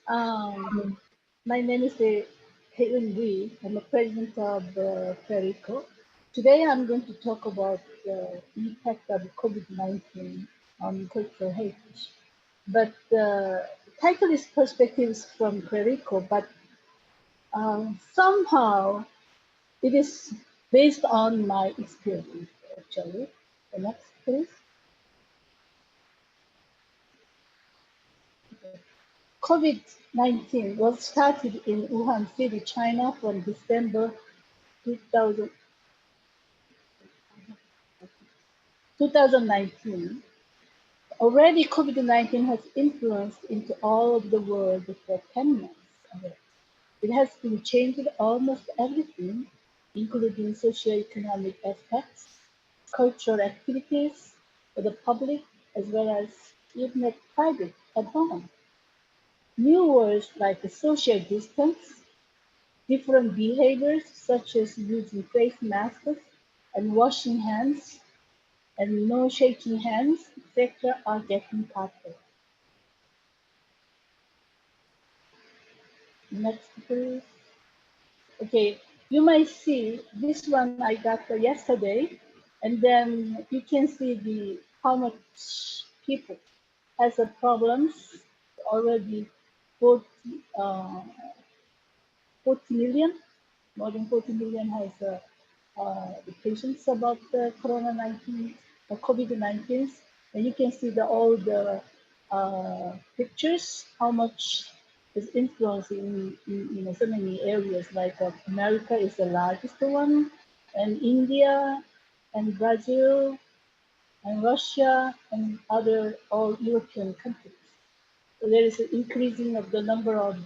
Um, my name is Helen Lee. I'm the president of Perico. Today I'm going to talk about the impact of COVID-19 on cultural heritage. But the title is Perspectives from Perico, but somehow it is based on my experience, actually. The next, please. COVID-19 was started in Wuhan City, China from December 2000, 2019. Already COVID-19 has influenced into all of the world for 10 months. It has been changing almost everything, including socioeconomic aspects, cultural activities for the public, as well as even at private at home. New words like social distance, different behaviors such as using face masks and washing hands and no shaking hands, etc., are getting popular. Next, please. Okay, you might see this one I got yesterday, and then you can see the how much people has a problems already 40, uh, 40 million, more than 40 million has the patients about the Corona 19, COVID 19. And you can see all the pictures, how much is influencing in so many areas. Like America is the largest one, and India, and Brazil, and Russia, and other all European countries. So there is an increasing of the number of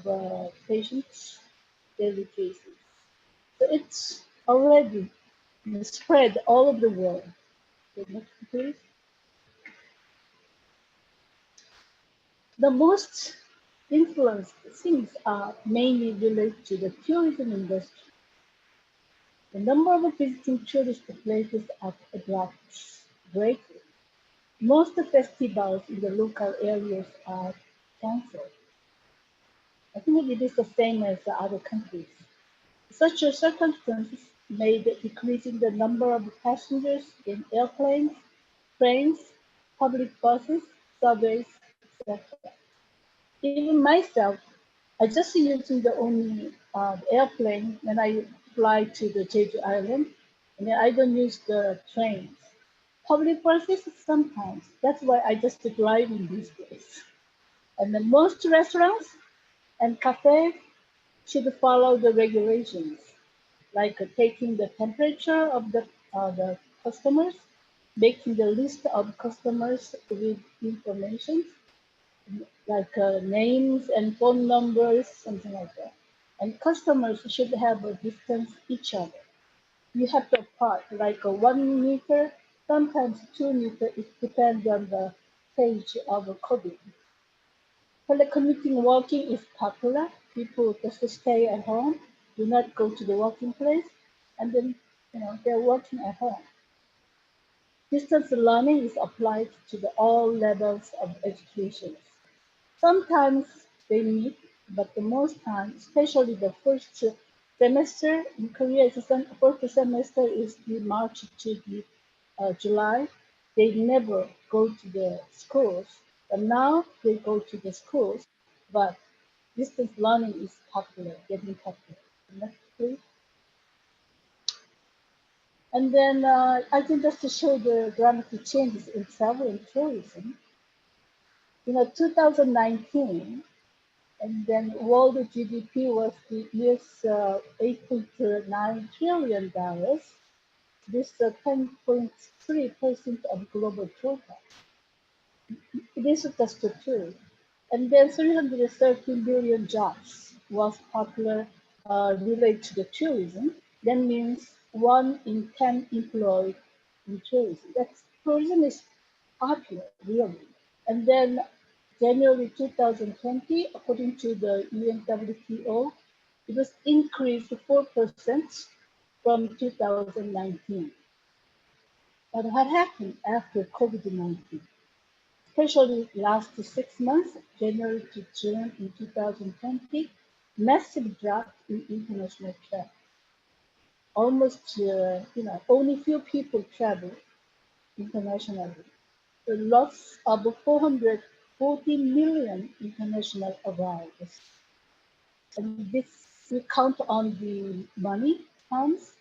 patients daily cases. So it's already spread all over the world. So next, please. The most influenced things are mainly related to the tourism industry. The number of visiting tourist places drops greatly. Most festivals in the local areas are cancelled. I think it is the same as the other countries. Such circumstances made decreasing the number of passengers in airplanes, trains, public buses, subways, etc. Even myself, I just using the only airplane when I fly to the Jeju Island, and I don't use the trains. Public buses sometimes. That's why I just drive in these days. And then most restaurants and cafes should follow the regulations, like taking the temperature of the customers, making the list of customers with information like names and phone numbers, something like that. And customers should have a distance each other. You have to apart like a 1 meter, sometimes 2 meter. It depends on the stage of COVID. Telecommuting walking is popular. People just stay at home, do not go to the working place, and then they're working at home. Distance learning is applied to all levels of education. Sometimes they meet, but the most time, especially the first semester in Korea, first semester is the March to the July. They never go to the schools, but now they go to the schools. But distance learning is popular, getting popular. Next, please. And then I can just show the dramatic changes in travel and tourism. 2019, and then world GDP was the US $8.9 trillion. This is 10.3% of global total. This is just the truth. And then 313 billion jobs was popular related to the tourism. That means 1 in 10 employed in tourism. That's tourism is popular, really. And then January 2020, according to the UNWTO, it was increased to 4% from 2019. But what happened after COVID-19? especially last 6 months, January to June in 2020, massive drop in international travel. Almost, only few people travel internationally. The loss of 440 million international arrivals. And this, we count on the money terms,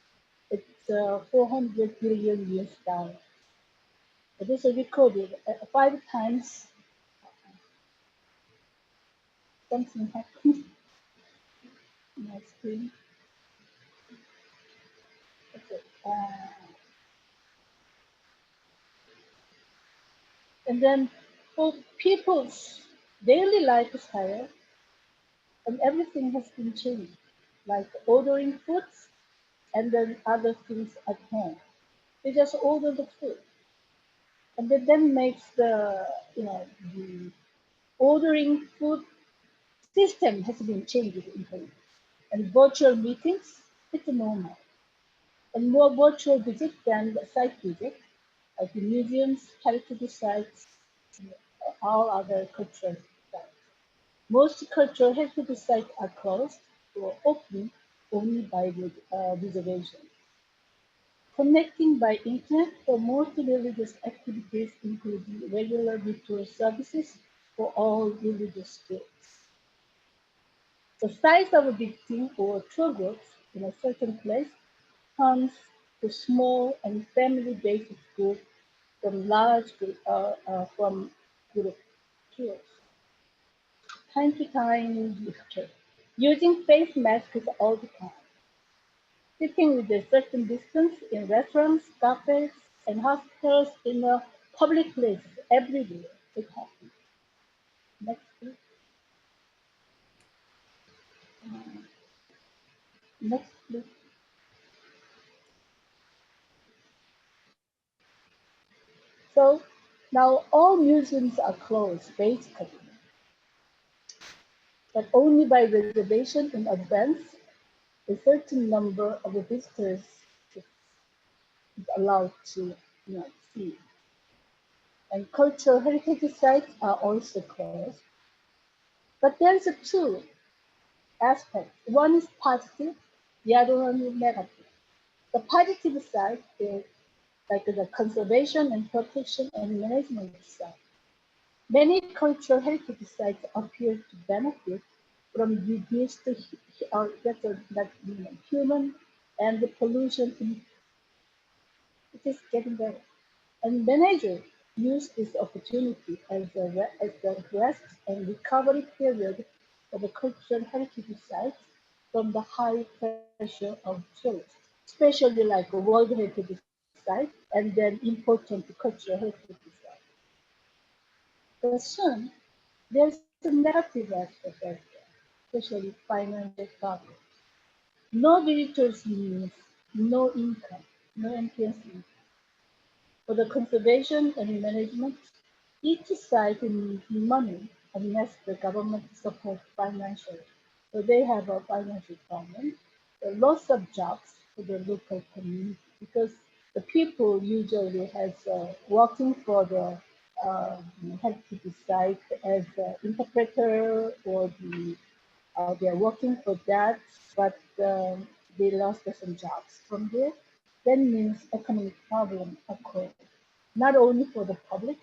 it's 400 billion US dollars. It is recorded 5 times something happened on my screen. Okay. And then for people's daily lifestyle, and everything has been changed, like ordering foods and then other things at home. They just order the food, and then makes the ordering food system has been changed in Korea. And virtual meetings, it's normal. And more virtual visit than the site visit, like the museums, heritage sites, and all other cultural sites. Most cultural heritage sites are closed or open only by reservation. Connecting by internet for most religious activities, including regular ritual services for all religious groups. The size of a victim or tour groups in a certain place comes to small and family-based group from large from group tours. Time to time, using face masks all the time. Sitting with a certain distance in restaurants, cafes, and hospitals in public places everywhere. It happens. Next, please. Next, please. So now all museums are closed basically, but only by reservation in advance. A certain number of visitors is allowed to see. And cultural heritage sites are also closed. But there's a two aspects. One is positive, the other one is negative. The positive side is like the conservation and protection and management side. Many cultural heritage sites appear to benefit from reduced human and the pollution. It is getting better. And managers use this opportunity as the rest and recovery period for the cultural heritage sites from the high pressure of tourists, especially like a World Heritage Site and then important cultural heritage site. But soon, there's a negative aspect as well, especially financial problems. No visitors means no income, no entrance income. For the conservation and management, each site needs money unless the government supports financially. So they have a financial problem. The loss of jobs for the local community because the people usually has working for the heritage site as an interpreter or they are working for that, but they lost some jobs from there. That means economic problem occur not only for the public,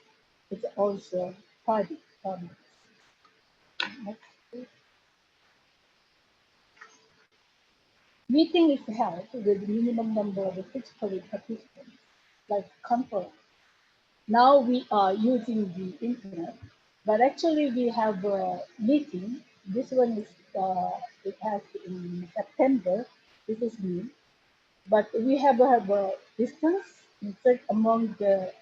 it's also private problems. Next, please. Meeting is held with minimum number of physically participants, like conference. Now we are using the internet, but actually we have a meeting. This one is it has in September. This is new, but we have a distance among the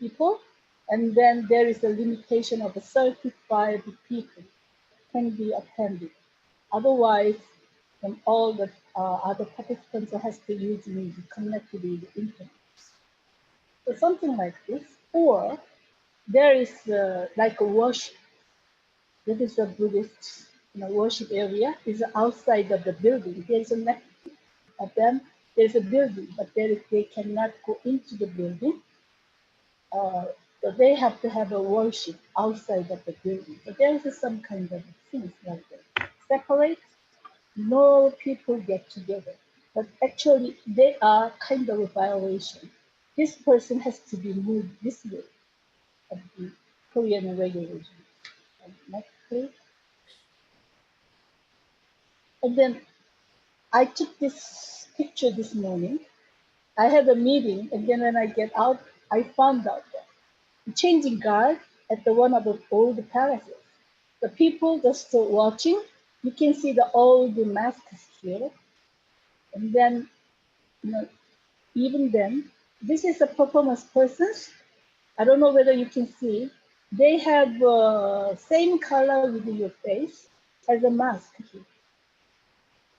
people, and then there is a limitation of 35 people can be attended. Otherwise, all the other participants has to use the connected with the internet. So something like this, or there is like a worship. That is a Buddhist worship area. Is outside of the building. There is a next of them. There is a building, but they cannot go into the building. So they have to have a worship outside of the building. So there is some kind of things like that. Separate, no people get together. But actually, they are kind of a violation. This person has to be moved this way of the Korean regulation. And next, please. And then I took this picture this morning. I had a meeting, and then when I get out, I found out that the changing guard at the one of the old palaces. The people just watching. You can see the old masks here, and then you know, even then, this is a performance persons. I don't know whether you can see. They have same color with your face as a mask.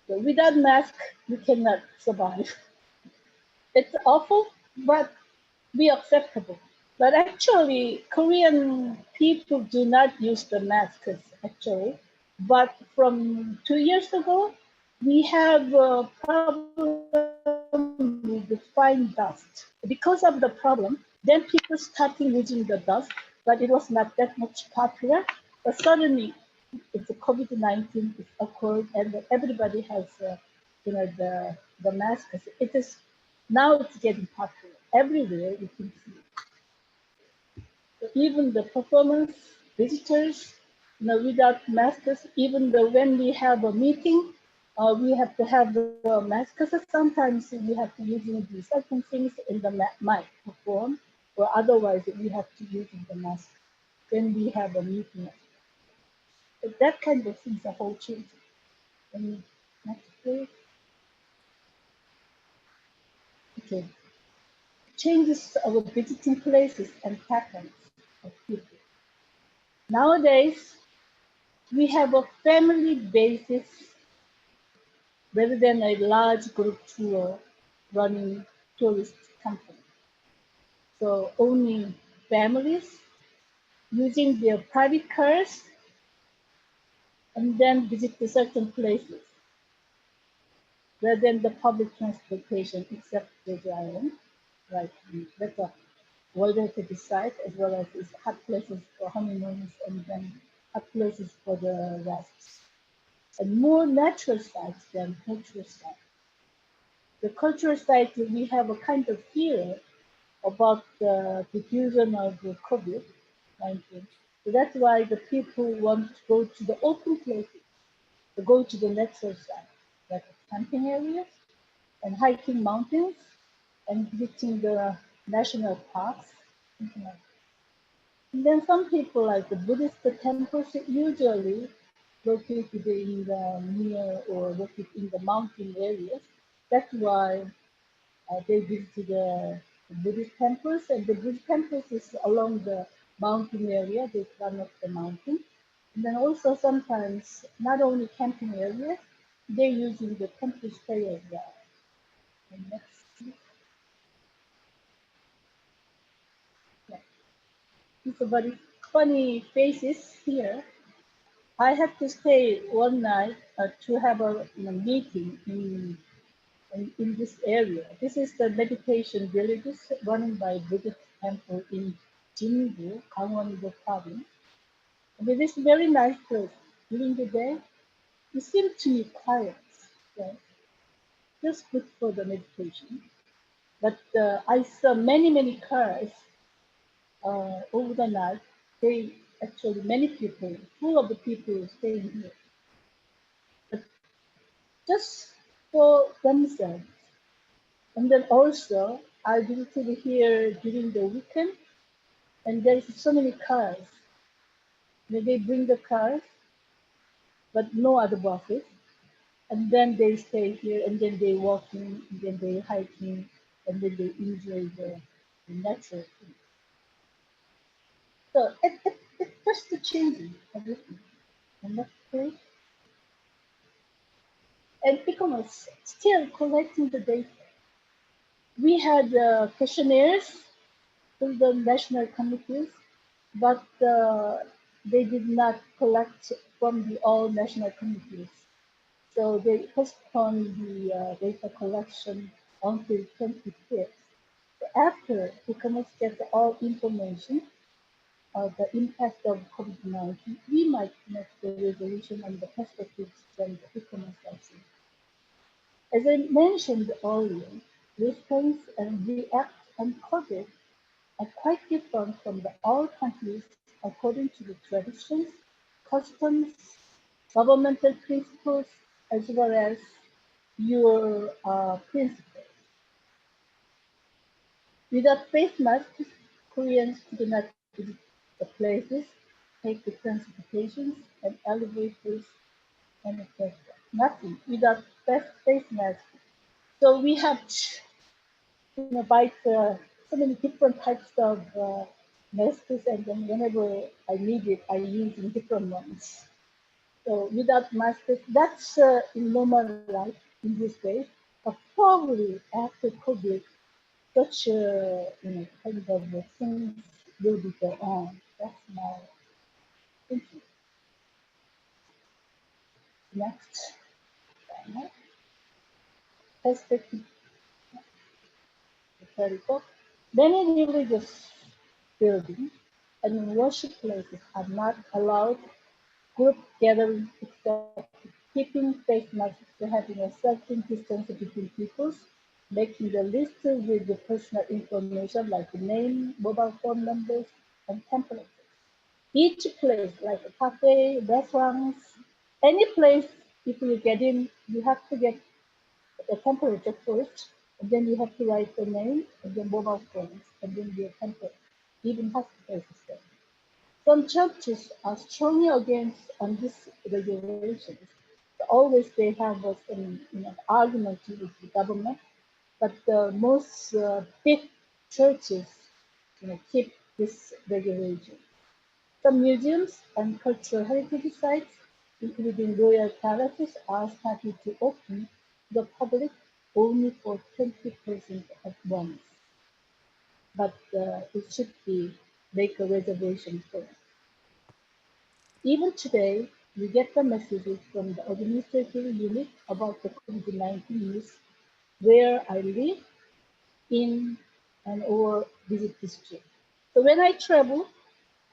So without mask, you cannot survive. It's awful, but be acceptable. But actually, Korean people do not use the masks actually. But from 2 years ago, we have a problem with the fine dust. Because of the problem, then people starting using the dust, but it was not that much popular. But suddenly, it's a COVID-19 is occurred, and everybody has, the masks. It is now it's getting popular everywhere. You can see even the performance visitors, without masks. Even though when we have a meeting, we have to have the masks. Sometimes we have to using the certain things in the mic perform, or otherwise we have to use the mask when we have a meeting. But that kind of things are whole changing. And next, please. Okay, changes our visiting places and patterns of people. Nowadays, we have a family basis rather than a large group tour running tourist company. So only families using their private cars and then visit to certain places rather than the public transportation except the island. Like that's a weather to decide as well as these hot places for honeymoons and then hot places for the rest. And more natural sites than cultural sites. The cultural sites we have a kind of fear about the diffusion of the COVID-19. So that's why the people want to go to the open places, to go to the natural side, like camping areas and hiking mountains and visiting the national parks. Something like that. And then some people like the Buddhist temples usually located in the near or located in the mountain areas. That's why they visit the Buddhist temples, and the Buddhist temples is along the mountain area. They climb up the mountain, and then also sometimes not only camping areas, they're using the temple stay as well. And that's yeah. It's a very funny faces here. I had to stay one night to have a meeting in this area. This is the meditation villages run by Buddhist temple in Jingu, Gangwon-do province. And it is a very nice place. During the day, it seems to be quiet, right? Just good for the meditation. But I saw many cars over the night. They actually many people, full of the people staying here, but just for themselves. And then also, I visited here during the weekend, and there's so many cars. They bring the cars, but no other buses. And then they stay here, and then they walking, and then they hiking, and then they enjoy the natural thing. So it's just the changing everything. And that's great. And e-commerce still collecting the data. We had questionnaires to the national committees, but they did not collect from the all national committees. So they postponed the data collection until 25th. after e-commerce gets all information of the impact of COVID-19, we might make the resolution and the perspectives from the e-commerce vaccine. As I mentioned earlier, response and react on COVID are quite different from the all countries according to the traditions, customs, governmental principles, as well as your principles. Without face masks, Koreans could not visit the places, take the transportations and elevators and etc. Nothing without face masks. So we have buy so many different types of masks, and then whenever I need it, I use in different ones. So without masks, that's in normal life in these days. But probably after COVID, such kind of things will be go on. That's my thinking. Next, perspective historical. Many religious buildings and worship places are not allowed group gatherings except keeping face masks to having a certain distance between peoples, making the list with the personal information like the name, mobile phone numbers, and temperatures. Each place, like a cafe, restaurants, any place, if you get in, you have to get the temperature first, and then you have to write the name and the mobile phones, and then your temperature. Even hospitals is there. Some churches are strongly against on these regulations. So always they have some argument with the government, but the most big churches keep this regulation. Some museums and cultural heritage sites, including royal palaces, are starting to open to the public only for 20% at once. But it should be make a reservation first. Even today, we get the messages from the administrative unit about the COVID-19 news where I live in and or visit district. So when I travel,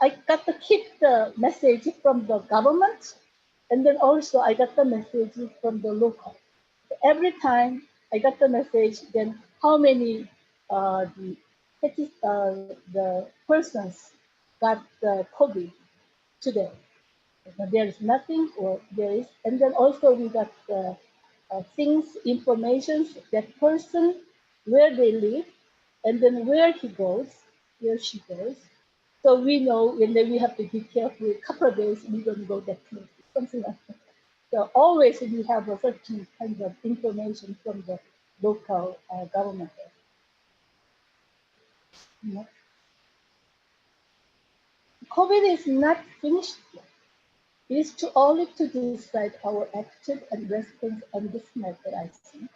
I got to keep the message from the government, and then also I got the message from the local. Every time I got the message, then how many the persons got the COVID today. There is nothing, or there is, and then also we got things, information, that person, where they live, and then where he goes, where she goes. So we know, and then we have to be careful. A couple of days we don't go that close, something like that. So always we have a certain kind of information from the local government. You COVID is not finished yet. It is too early to decide our attitude and response on this matter, I think.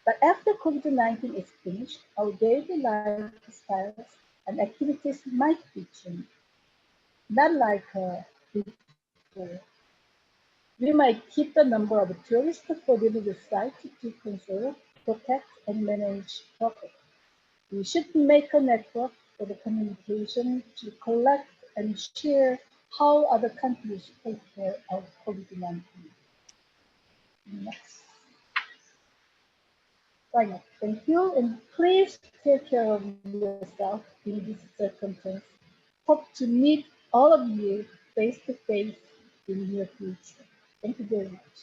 But after COVID-19 is finished, our daily lifestyles and activities might be changed. Not like before. We might keep the number of tourists for the site to conserve, protect, and manage properly. We should make a network for the communication to collect and share how other countries take care of COVID-19. Next. Right. Thank you, and please take care of yourself in this circumstance. Hope to meet all of you face to face in the near future. Thank you very much.